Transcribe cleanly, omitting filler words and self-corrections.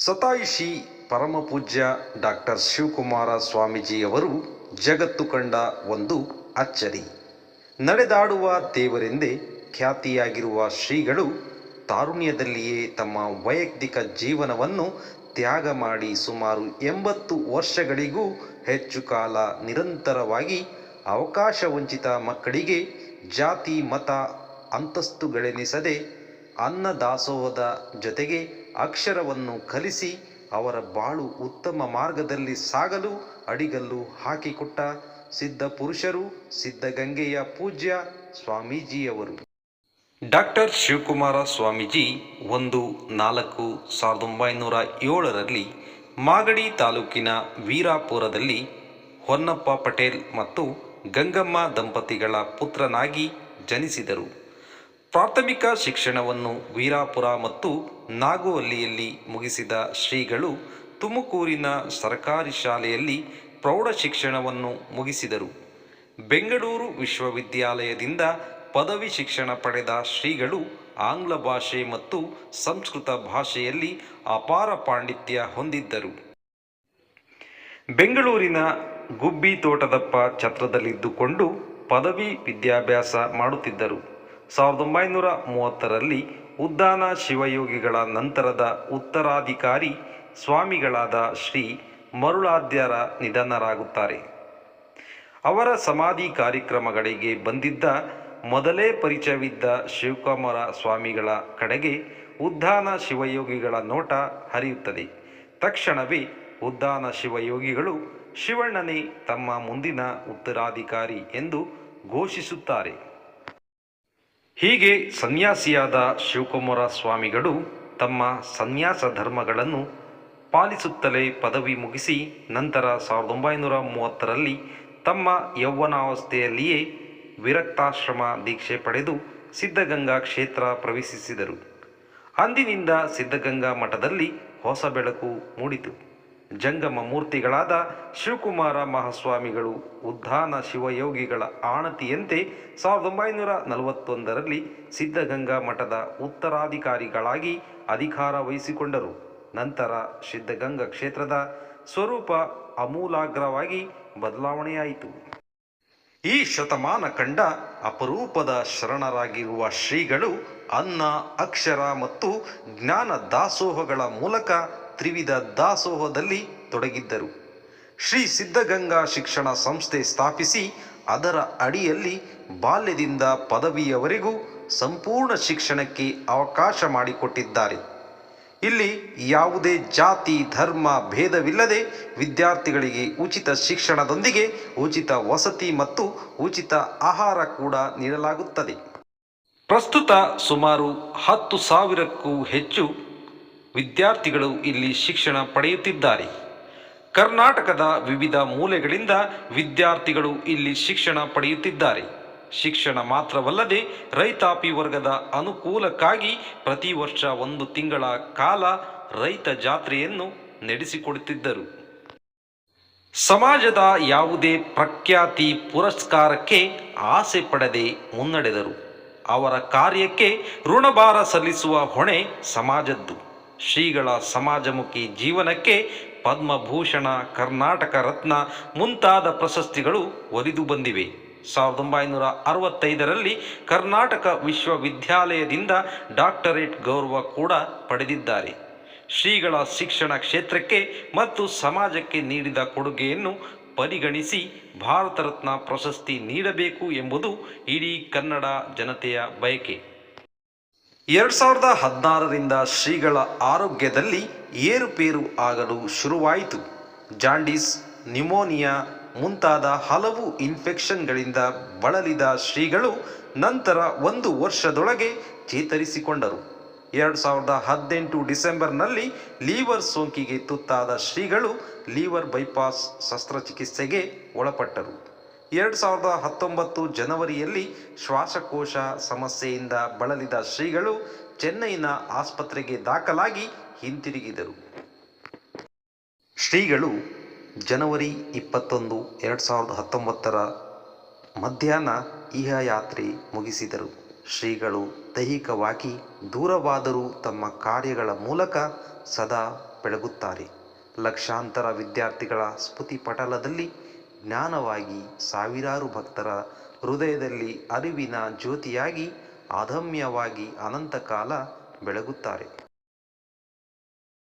ಸತಾಯಿಷಿ ಪರಮಪೂಜ್ಯ ಡಾಕ್ಟರ್ ಶಿವಕುಮಾರ ಸ್ವಾಮೀಜಿಯವರು ಜಗತ್ತು ಕಂಡ ಒಂದು ಅಚ್ಚರಿ. ನಡೆದಾಡುವ ದೇವರೆಂದೇ ಖ್ಯಾತಿಯಾಗಿರುವ ಶ್ರೀಗಳು ತಾರುಣ್ಯದಲ್ಲಿಯೇ ತಮ್ಮ ವೈಯಕ್ತಿಕ ಜೀವನವನ್ನು ತ್ಯಾಗ ಮಾಡಿ ಸುಮಾರು 80 ವರ್ಷಗಳಿಗೂ ಹೆಚ್ಚು ಕಾಲ ನಿರಂತರವಾಗಿ ಅವಕಾಶವಂಚಿತ ಮಕ್ಕಳಿಗೆ ಜಾತಿ ಮತ ಅಂತಸ್ತುಗಳೆನಿಸದೆ ಅನ್ನದಾಸೋಹದ ಜೊತೆಗೆ ಅಕ್ಷರವನ್ನು ಕಲಿಸಿ ಅವರ ಬಾಳು ಉತ್ತಮ ಮಾರ್ಗದಲ್ಲಿ ಸಾಗಲು ಅಡಿಗಲ್ಲು ಹಾಕಿಕೊಟ್ಟ ಸಿದ್ಧ ಪುರುಷರು ಸಿದ್ಧಗಂಗೆಯ ಪೂಜ್ಯ ಸ್ವಾಮೀಜಿಯವರು. ಡಾಕ್ಟರ್ ಶಿವಕುಮಾರ ಸ್ವಾಮೀಜಿ 1-4-1907 ಮಾಗಡಿ ತಾಲೂಕಿನ ವೀರಾಪುರದಲ್ಲಿ ಹೊನ್ನಪ್ಪ ಪಟೇಲ್ ಮತ್ತು ಗಂಗಮ್ಮ ದಂಪತಿಗಳ ಪುತ್ರನಾಗಿ ಜನಿಸಿದರು. ಪ್ರಾಥಮಿಕ ಶಿಕ್ಷಣವನ್ನು ವೀರಾಪುರ ಮತ್ತು ನಾಗುವಲ್ಲಿಯಲ್ಲಿ ಮುಗಿಸಿದ ಶ್ರೀಗಳು ತುಮಕೂರಿನ ಸರ್ಕಾರಿ ಶಾಲೆಯಲ್ಲಿ ಪ್ರೌಢ ಶಿಕ್ಷಣವನ್ನು ಮುಗಿಸಿದರು. ಬೆಂಗಳೂರು ವಿಶ್ವವಿದ್ಯಾಲಯದಿಂದ ಪದವಿ ಶಿಕ್ಷಣ ಪಡೆದ ಶ್ರೀಗಳು ಆಂಗ್ಲ ಭಾಷೆ ಮತ್ತು ಸಂಸ್ಕೃತ ಭಾಷೆಯಲ್ಲಿ ಅಪಾರ ಪಾಂಡಿತ್ಯ ಹೊಂದಿದ್ದರು. ಬೆಂಗಳೂರಿನ ಗುಬ್ಬಿ ತೋಟದಪ್ಪ ಛತ್ರದಲ್ಲಿದ್ದುಕೊಂಡು ಪದವಿ ವಿದ್ಯಾಭ್ಯಾಸ ಮಾಡುತ್ತಿದ್ದರು. 1930 ಉದ್ದಾನ ಶಿವಯೋಗಿಗಳ ನಂತರದ ಉತ್ತರಾಧಿಕಾರಿ ಸ್ವಾಮಿಗಳಾದ ಶ್ರೀ ಮರುಳಾದ್ಯರ ನಿಧನರಾಗುತ್ತಾರೆ. ಅವರ ಸಮಾಧಿ ಕಾರ್ಯಕ್ರಮಗಳಿಗೆ ಬಂದಿದ್ದ ಮೊದಲೇ ಪರಿಚಯವಿದ್ದ ಶಿವಕುಮಾರ ಸ್ವಾಮಿಗಳ ಕಡೆಗೆ ಉದ್ದಾನ ಶಿವಯೋಗಿಗಳ ನೋಟ ಹರಿಯುತ್ತದೆ. ತಕ್ಷಣವೇ ಉದ್ದಾನ ಶಿವಯೋಗಿಗಳು ಶಿವಣ್ಣನೇ ತಮ್ಮ ಮುಂದಿನ ಉತ್ತರಾಧಿಕಾರಿ ಎಂದು ಘೋಷಿಸುತ್ತಾರೆ. ಹೀಗೆ ಸನ್ಯಾಸಿಯಾದ ಶಿವಕುಮಾರ ಸ್ವಾಮಿಗಳು ತಮ್ಮ ಸನ್ಯಾಸ ಧರ್ಮಗಳನ್ನು ಪಾಲಿಸುತ್ತಲೇ ಪದವಿ ಮುಗಿಸಿ ನಂತರ 1930 ತಮ್ಮ ಯೌವನಾವಸ್ಥೆಯಲ್ಲಿಯೇ ವಿರಕ್ತಾಶ್ರಮ ದೀಕ್ಷೆ ಪಡೆದು ಸಿದ್ಧಗಂಗಾ ಕ್ಷೇತ್ರ ಪ್ರವೇಶಿಸಿದರು. ಅಂದಿನಿಂದ ಸಿದ್ಧಗಂಗಾ ಮಠದಲ್ಲಿ ಹೊಸ ಬೆಳಕು ಮೂಡಿತು. ಜಂಗಮ ಮೂರ್ತಿಗಳಾದ ಶಿವಕುಮಾರ ಮಹಾಸ್ವಾಮಿಗಳು ಉದ್ದಾನ ಶಿವಯೋಗಿಗಳ ಆಣತಿಯಂತೆ 1941 ಸಿದ್ಧಗಂಗಾ ಮಠದ ಉತ್ತರಾಧಿಕಾರಿಗಳಾಗಿ ಅಧಿಕಾರ ವಹಿಸಿಕೊಂಡರು. ನಂತರ ಸಿದ್ಧಗಂಗಾ ಕ್ಷೇತ್ರದ ಸ್ವರೂಪ ಆಮೂಲಾಗ್ರವಾಗಿ ಬದಲಾವಣೆಯಾಯಿತು. ಈ ಶತಮಾನ ಕಂಡ ಅಪರೂಪದ ಶರಣರಾಗಿರುವ ಶ್ರೀಗಳು ಅನ್ನ ಅಕ್ಷರ ಮತ್ತು ಜ್ಞಾನ ದಾಸೋಹಗಳ ಮೂಲಕ ತ್ರಿವಿಧ ದಾಸೋಹದಲ್ಲಿ ತೊಡಗಿದ್ದರು. ಶ್ರೀ ಸಿದ್ಧಗಂಗಾ ಶಿಕ್ಷಣ ಸಂಸ್ಥೆ ಸ್ಥಾಪಿಸಿ ಅದರ ಅಡಿಯಲ್ಲಿ ಬಾಲ್ಯದಿಂದ ಪದವಿಯವರೆಗೂ ಸಂಪೂರ್ಣ ಶಿಕ್ಷಣಕ್ಕೆ ಅವಕಾಶ ಮಾಡಿಕೊಟ್ಟಿದ್ದಾರೆ. ಇಲ್ಲಿ ಯಾವುದೇ ಜಾತಿ ಧರ್ಮ ಭೇದವಿಲ್ಲದೆ ವಿದ್ಯಾರ್ಥಿಗಳಿಗೆ ಉಚಿತ ಶಿಕ್ಷಣದೊಂದಿಗೆ ಉಚಿತ ವಸತಿ ಮತ್ತು ಉಚಿತ ಆಹಾರ ಕೂಡ ನೀಡಲಾಗುತ್ತದೆ. ಪ್ರಸ್ತುತ ಸುಮಾರು 10,000ಕ್ಕೂ ಹೆಚ್ಚು ವಿದ್ಯಾರ್ಥಿಗಳು ಇಲ್ಲಿ ಶಿಕ್ಷಣ ಪಡೆಯುತ್ತಿದ್ದಾರೆ. ಕರ್ನಾಟಕದ ವಿವಿಧ ಮೂಲೆಗಳಿಂದ ವಿದ್ಯಾರ್ಥಿಗಳು ಇಲ್ಲಿ ಶಿಕ್ಷಣ ಪಡೆಯುತ್ತಿದ್ದಾರೆ. ಶಿಕ್ಷಣ ಮಾತ್ರವಲ್ಲದೆ ರೈತಾಪಿ ವರ್ಗದ ಅನುಕೂಲಕ್ಕಾಗಿ ಪ್ರತಿ ವರ್ಷ 1 ತಿಂಗಳ ಕಾಲ ರೈತ ಜಾತ್ರೆಯನ್ನು ನಡೆಸಿಕೊಡುತ್ತಿದ್ದರು. ಸಮಾಜದ ಯಾವುದೇ ಪ್ರಖ್ಯಾತಿ ಪುರಸ್ಕಾರಕ್ಕೆ ಆಸೆ ಪಡದೆ ಮುನ್ನಡೆದರು. ಅವರ ಕಾರ್ಯಕ್ಕೆ ಋಣಭಾರ ಸಲ್ಲಿಸುವ ಹೊಣೆ ಸಮಾಜದ್ದು. ಶ್ರೀಗಳ ಸಮಾಜಮುಖಿ ಜೀವನಕ್ಕೆ ಪದ್ಮಭೂಷಣ, ಕರ್ನಾಟಕ ರತ್ನ ಮುಂತಾದ ಪ್ರಶಸ್ತಿಗಳು ಒಲಿದು ಬಂದಿವೆ. 1965 ಕರ್ನಾಟಕ ವಿಶ್ವವಿದ್ಯಾಲಯದಿಂದ ಡಾಕ್ಟರೇಟ್ ಗೌರವ ಕೂಡ ಪಡೆದಿದ್ದಾರೆ. ಶ್ರೀಗಳ ಶಿಕ್ಷಣ ಕ್ಷೇತ್ರಕ್ಕೆ ಮತ್ತು ಸಮಾಜಕ್ಕೆ ನೀಡಿದ ಕೊಡುಗೆಯನ್ನು ಪರಿಗಣಿಸಿ ಭಾರತ ರತ್ನ ಪ್ರಶಸ್ತಿ ನೀಡಬೇಕು ಎಂಬುದು ಇಡೀ ಕನ್ನಡ ಜನತೆಯ ಬಯಕೆ. 2016 ಶ್ರೀಗಳ ಆರೋಗ್ಯದಲ್ಲಿ ಏರುಪೇರು ಆಗಲು ಶುರುವಾಯಿತು. ಜಾಂಡೀಸ್, ನ್ಯುಮೋನಿಯಾ ಮುಂತಾದ ಹಲವು ಇನ್ಫೆಕ್ಷನ್ಗಳಿಂದ ಬಳಲಿದ ಶ್ರೀಗಳು ನಂತರ 1 ವರ್ಷದೊಳಗೆ ಚೇತರಿಸಿಕೊಂಡರು. 2018 ಡಿಸೆಂಬರ್ನಲ್ಲಿ ಲೀವರ್ ಸೋಂಕಿಗೆ ತುತ್ತಾದ ಶ್ರೀಗಳು ಲಿವರ್ ಬೈಪಾಸ್ ಶಸ್ತ್ರಚಿಕಿತ್ಸೆಗೆ ಒಳಪಟ್ಟರು. 2019 ಜನವರಿಯಲ್ಲಿ ಶ್ವಾಸಕೋಶ ಸಮಸ್ಯೆಯಿಂದ ಬಳಲಿದ ಶ್ರೀಗಳು ಚೆನ್ನೈನ ಆಸ್ಪತ್ರೆಗೆ ದಾಖಲಾಗಿ ಹಿಂತಿರುಗಿದರು. ಶ್ರೀಗಳು ಜನವರಿ 21, 2019 ಮಧ್ಯಾಹ್ನ ಇಹಯಾತ್ರೆ ಮುಗಿಸಿದರು. ಶ್ರೀಗಳು ದೈಹಿಕವಾಗಿ ದೂರವಾದರೂ ತಮ್ಮ ಕಾರ್ಯಗಳ ಮೂಲಕ ಸದಾ ಬೆಳಗುತ್ತಾರೆ. ಲಕ್ಷಾಂತರ ವಿದ್ಯಾರ್ಥಿಗಳ ಸ್ಮೃತಿ ಪಟಲದಲ್ಲಿ ಜ್ಞಾನವಾಗಿ, ಸಾವಿರಾರು ಭಕ್ತರ ಹೃದಯದಲ್ಲಿ ಅರಿವಿನ ಜ್ಯೋತಿಯಾಗಿ ಅದಮ್ಯವಾಗಿ ಅನಂತಕಾಲ ಬೆಳಗುತ್ತಾರೆ.